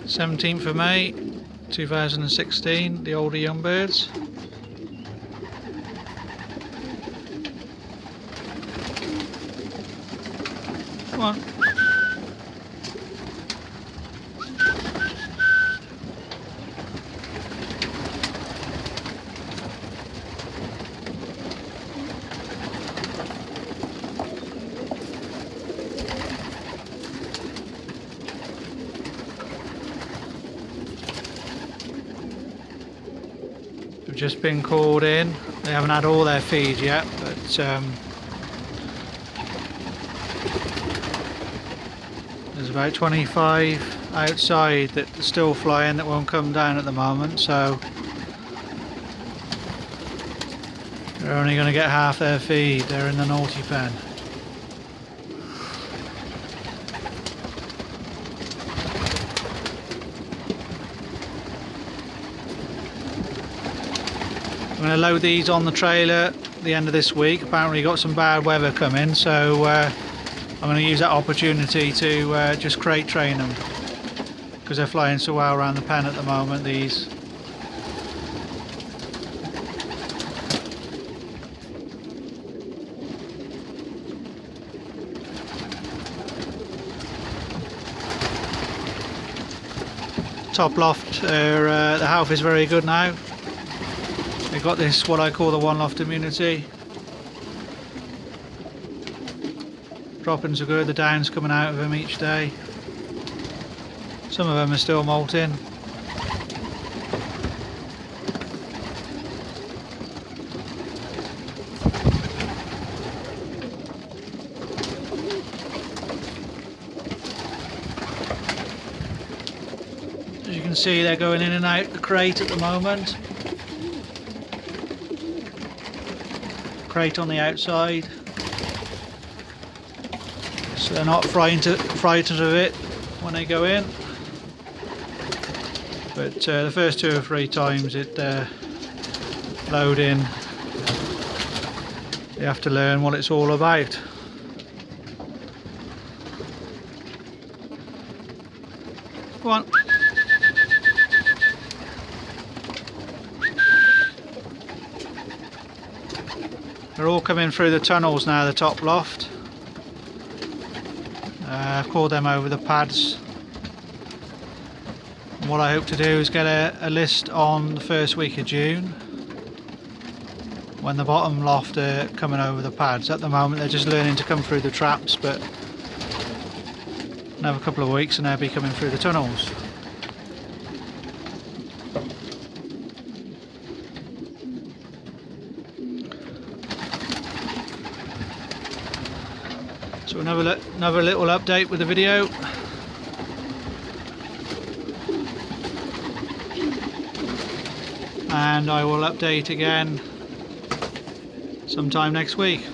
17th of May 2016, the older young birds. Come on. They've just been called in. They haven't had all their feed yet, but there's about 25 outside that are still flying that won't come down at the moment, so they're only going to get half their feed. They're in the naughty pen. I'm going to load these on the trailer at the end of this week. Apparently got some bad weather coming, so I'm going to use that opportunity to just crate train them, because they're flying so well around the pen at the moment, these. Top loft, the health is very good now. They've got this, what I call the one loft immunity. Droppings are good, the down's coming out of them each day. Some of them are still molting. As you can see, they're going in and out the crate at the moment. Crate on the outside, so they're not frightened of it when they go in, but the first 2 or 3 times it load in, you have to learn what it's all about. Come on. They're all coming through the tunnels now, the top loft. I've called them over the pads. And what I hope to do is get a list on the first week of June, when the bottom loft are coming over the pads. At the moment they're just learning to come through the traps, but another couple of weeks and they'll be coming through the tunnels. So another little update with the video. And I will update again sometime next week.